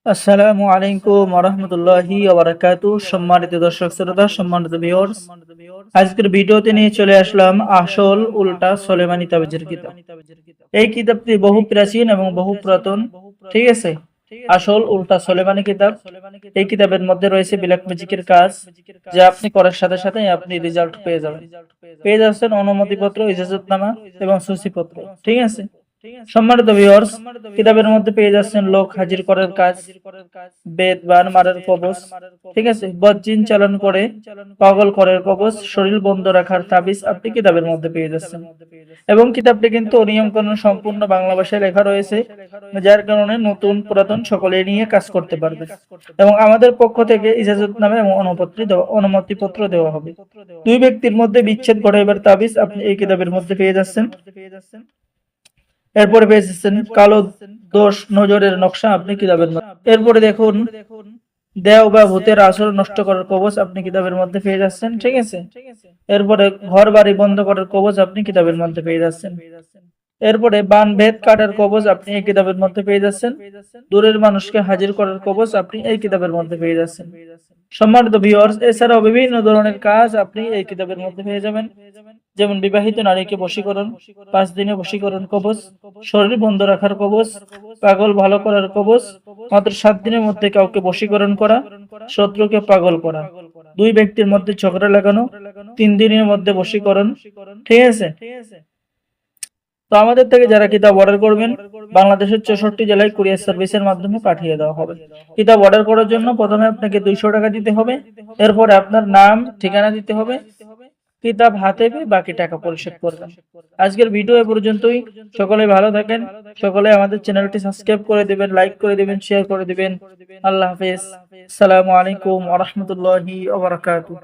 আসসালামু আলাইকুম ওয়া রাহমাতুল্লাহি ওয়া বারাকাতুহু। সম্মানিত দর্শক শ্রোতা, সম্মানিত ভিউয়ার্স, আজকের ভিডিওতে নিয়ে চলে আসলাম আসল উল্টা সুলেমানি তাবিজের কিতাব। এই কিতাবটি বহু প্রাচীন এবং বহু পুরাতন, ঠিক আছে। আসল উল্টা সুলেমানি কিতাব। এই কিতাবের মধ্যে রয়েছে ব্ল্যাক ম্যাজিকের কাজ, যা আপনি করার সাথে সাথে আপনি রেজাল্ট পেয়ে যাচ্ছেন অনুমতিপত্র, ইজাজতনামা এবং সূচিপত্র, ঠিক আছে। সম্মানিত ভিউয়ার্স, কিতাবের মধ্যে পেয়ে যাচ্ছেন লোক হাজির করার কাজ, বেদ বান মারার কবচ, ঠিক আছে, বজ্জিন চালন করে পাগল করার কবচ, শরীর বন্ধ রাখার তাবিজ আপনি কিতাবের মধ্যে পেয়ে যাচ্ছেন। এবং কিতাবটি কিন্তু নিয়ম কানুন সম্পূর্ণ বাংলা ভাষায় লেখা রয়েছে, যার কারণে নতুন পুরাতন সকলে নিয়ে কাজ করতে পারবে। এবং আমাদের পক্ষ থেকে ইজাজতনামা এবং অনুমতিপত্র দেওয়া হবে। দুই ব্যক্তির মধ্যে বিচ্ছেদ ঘটাইবার তাবিজ আপনি এই কিতাবের মধ্যে পেয়ে যাচ্ছেন। এরপরে পেয়েছেন কালো দোষ নজরের নকশা আপনি কিতাবের মধ্যে। এরপরে দেখুন দেও বা ভূতের আসর নষ্ট করার কবচ আপনি কিতাবের মধ্যে পেয়ে যাচ্ছেন, ঠিক আছে। এরপরে ঘর বাড়ি বন্ধ করার কবচ আপনি কিতাবের মধ্যে পেয়ে যাচ্ছেন। এরপরে বান ভেদ কাটার কবচ আপনি এই কিতাবের মধ্যে পেয়ে যাচ্ছেন। দূরের মানুষকে হাজির করার কবচ আপনি এই কিতাবের মধ্যে পেয়ে যাচ্ছেন। সম্মানিত ভিউয়ার্স, এছাড়াও বিভিন্ন ধরনের কাজ আপনি এই কিতাবের মধ্যে পেয়ে যাবেন, যেমন বিবাহিত নারীকে বশীকরণ, 5 দিনে বশীকরণ কবচ, শরীর বন্ধ রাখার কবচ, পাগল ভালো করার কবচ, মাত্র 7 দিনের মধ্যে কাউকে বশীকরণ করা, শত্রুকে পাগল করা, দুই ব্যক্তির মধ্যে ঝগড়া লাগানো, 3 দিনের মধ্যে বশীকরণ, ঠিক আছে। তো আমাদের থেকে যারা কিতাব অর্ডার করবেন, বাংলাদেশের 64 জেলায় কুরিয়ার সার্ভিসের মাধ্যমে পাঠিয়ে দেওয়া হবে। কিতাব অর্ডার করার জন্য প্রথমে আপনাকে 200 টাকা দিতে হবে। এরপরে আপনার নাম ঠিকানা দিতে হবে। কিতাব হাতে পেয়ে বাকি টাকা পরিশোধ করবেন। আজকের ভিডিও এ পর্যন্তই। সকলে ভালো থাকেন। সকলে আমাদের চ্যানেলটি সাবস্ক্রাইব করে দিবেন, লাইক করে দিবেন, শেয়ার করে দিবেন। আল্লাহ হাফেজ। আসসালামু আলাইকুম ওয়া রাহমাতুল্লাহি ওয়া বারাকাতুহু।